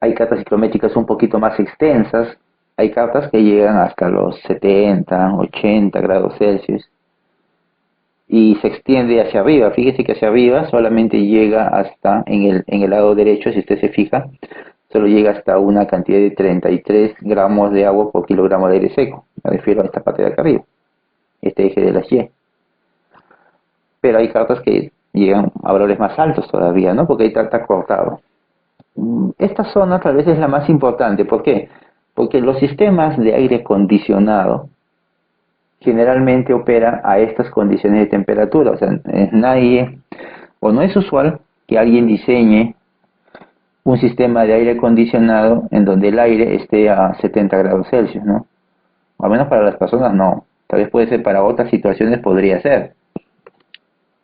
Hay cartas ciclométricas un poquito más extensas, hay cartas que llegan hasta los 70, 80 grados Celsius y se extiende hacia arriba. Fíjese que hacia arriba solamente llega hasta en el lado derecho, si usted se fija, solo llega hasta una cantidad de 33 gramos de agua por kilogramo de aire seco. Me refiero a esta parte de acá arriba, este eje de las Y. Pero hay cartas que llegan a valores más altos todavía, ¿no? Porque ahí está cortado. Esta zona tal vez es la más importante. ¿Por qué? Porque los sistemas de aire acondicionado generalmente operan a estas condiciones de temperatura. O sea, nadie, o no es usual que alguien diseñe un sistema de aire acondicionado en donde el aire esté a 70 grados Celsius, ¿no? Al menos para las personas no. Tal vez puede ser para otras situaciones, podría ser.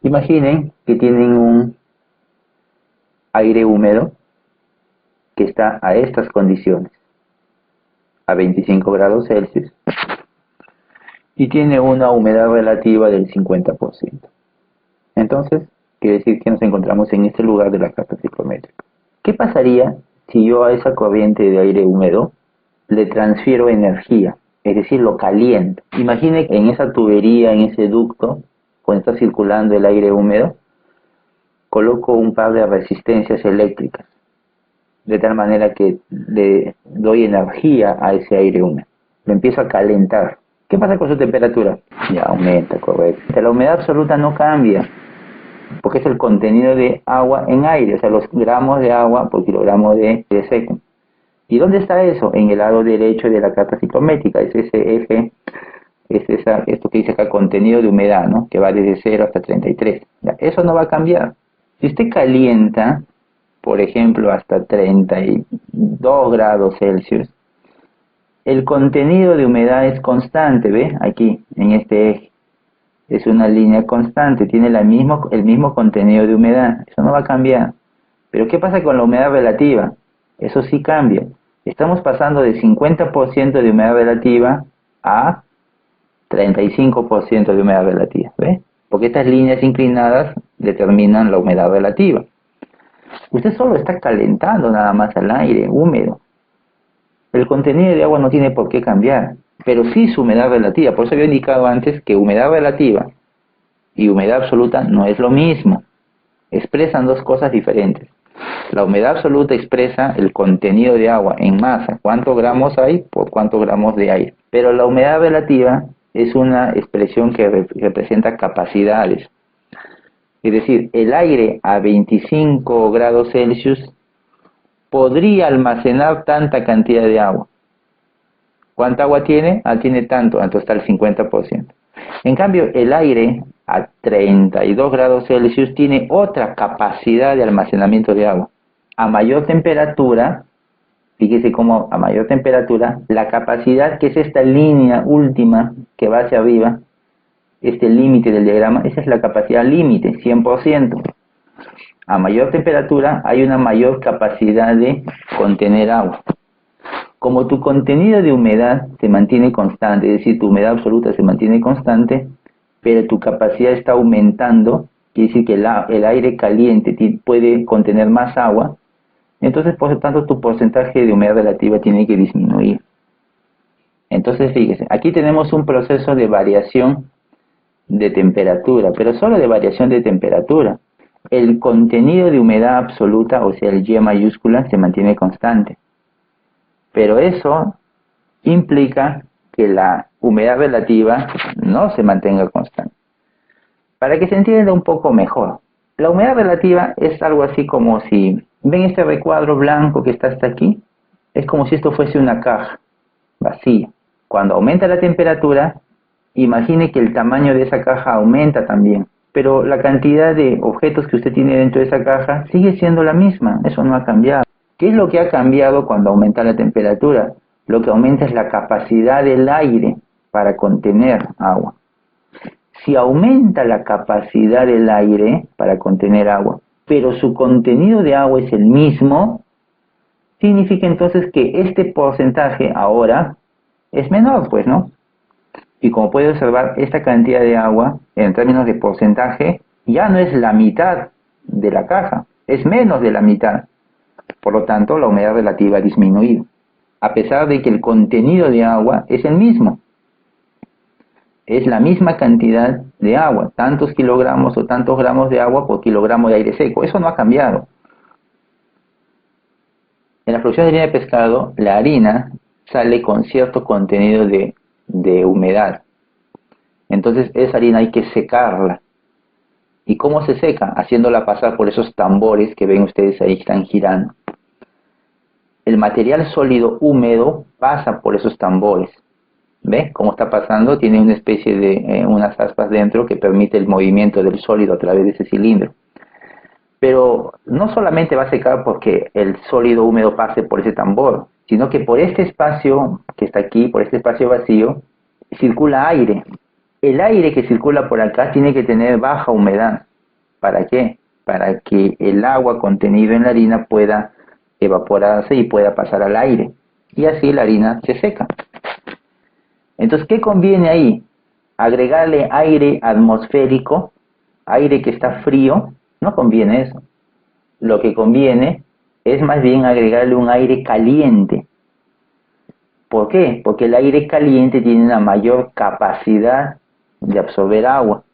Imaginen que tienen un aire húmedo que está a estas condiciones, a 25 grados Celsius, y tiene una humedad relativa del 50%. Entonces, quiere decir que nos encontramos en este lugar de la carta ciclométrica. ¿Qué pasaría si yo a esa corriente de aire húmedo le transfiero energía? Es decir, lo caliento. Imagine que en esa tubería, en ese ducto, cuando está circulando el aire húmedo, coloco un par de resistencias eléctricas, de tal manera que le doy energía a ese aire húmedo. Lo empiezo a calentar. ¿Qué pasa con su temperatura? Ya aumenta, correcto. La humedad absoluta no cambia, porque es el contenido de agua en aire, o sea, los gramos de agua por kilogramo de aire seco. ¿Y dónde está eso? En el lado derecho de la carta ciclométrica, es ese eje, esto que dice acá, contenido de humedad, ¿no? Que va desde 0 hasta 33. Ya, eso no va a cambiar. Si usted calienta, por ejemplo, hasta 32 grados Celsius, el contenido de humedad es constante, ¿ve? Aquí, en este eje. Es una línea constante, tiene el mismo contenido de humedad. Eso no va a cambiar. Pero ¿qué pasa con la humedad relativa? Eso sí cambia. Estamos pasando de 50% de humedad relativa a 35% de humedad relativa, ¿ve? Porque estas líneas inclinadas determinan la humedad relativa. Usted solo está calentando nada más al aire húmedo. El contenido de agua no tiene por qué cambiar, pero sí su humedad relativa. Por eso había indicado antes que humedad relativa y humedad absoluta no es lo mismo. Expresan dos cosas diferentes. La humedad absoluta expresa el contenido de agua en masa, cuántos gramos hay por cuántos gramos de aire. Pero la humedad relativa es una expresión que representa capacidades. Es decir, el aire a 25 grados Celsius podría almacenar tanta cantidad de agua. ¿Cuánta agua tiene? Tiene tanto, entonces está el 50%. En cambio, el aire a 32 grados Celsius tiene otra capacidad de almacenamiento de agua. A mayor temperatura, fíjese cómo a mayor temperatura, la capacidad, que es esta línea última que va hacia arriba, este límite del diagrama, esa es la capacidad límite, 100%. A mayor temperatura hay una mayor capacidad de contener agua. Como tu contenido de humedad se mantiene constante, es decir, tu humedad absoluta se mantiene constante, pero tu capacidad está aumentando, quiere decir que el aire caliente puede contener más agua, entonces por lo tanto tu porcentaje de humedad relativa tiene que disminuir. Entonces fíjese, aquí tenemos un proceso de variación de temperatura, pero solo de variación de temperatura. El contenido de humedad absoluta, o sea el Y mayúscula, se mantiene constante. Pero eso implica que la humedad relativa no se mantenga constante. Para que se entienda un poco mejor, la humedad relativa es algo así como si, ¿ven este recuadro blanco que está hasta aquí? Es como si esto fuese una caja vacía. Cuando aumenta la temperatura, imagine que el tamaño de esa caja aumenta también, pero la cantidad de objetos que usted tiene dentro de esa caja sigue siendo la misma, eso no ha cambiado. ¿Qué es lo que ha cambiado cuando aumenta la temperatura? Lo que aumenta es la capacidad del aire para contener agua. Si aumenta la capacidad del aire para contener agua, pero su contenido de agua es el mismo, significa entonces que este porcentaje ahora es menor, pues, ¿no? Y como puede observar, esta cantidad de agua, en términos de porcentaje, ya no es la mitad de la caja, es menos de la mitad. Por lo tanto, la humedad relativa ha disminuido, a pesar de que el contenido de agua es el mismo. Es la misma cantidad de agua, tantos kilogramos o tantos gramos de agua por kilogramo de aire seco. Eso no ha cambiado. En la producción de harina de pescado, la harina sale con cierto contenido de humedad. Entonces, esa harina hay que secarla. ¿Y cómo se seca? Haciéndola pasar por esos tambores que ven ustedes ahí que están girando. El material sólido húmedo pasa por esos tambores. ¿Ve cómo está pasando? Tiene una especie de unas aspas dentro que permite el movimiento del sólido a través de ese cilindro. Pero no solamente va a secar porque el sólido húmedo pase por ese tambor, sino que por este espacio que está aquí, por este espacio vacío, circula aire. El aire que circula por acá tiene que tener baja humedad. ¿Para qué? Para que el agua contenido en la harina pueda evaporarse y pueda pasar al aire. Y así la harina se seca. Entonces, ¿qué conviene ahí? Agregarle aire atmosférico, aire que está frío. No conviene eso. Lo que conviene es más bien agregarle un aire caliente. ¿Por qué? Porque el aire caliente tiene una mayor capacidad de absorber agua.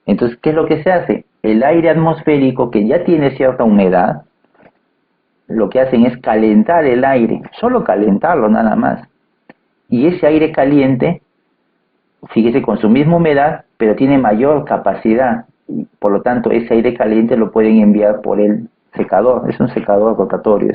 Entonces, ¿qué es lo que se hace? El aire atmosférico, que ya tiene cierta humedad, lo que hacen es calentar el aire, solo calentarlo nada más. Y ese aire caliente, fíjese, con su misma humedad, pero tiene mayor capacidad. Por lo tanto, ese aire caliente lo pueden enviar por el secador. Es un secador rotatorio.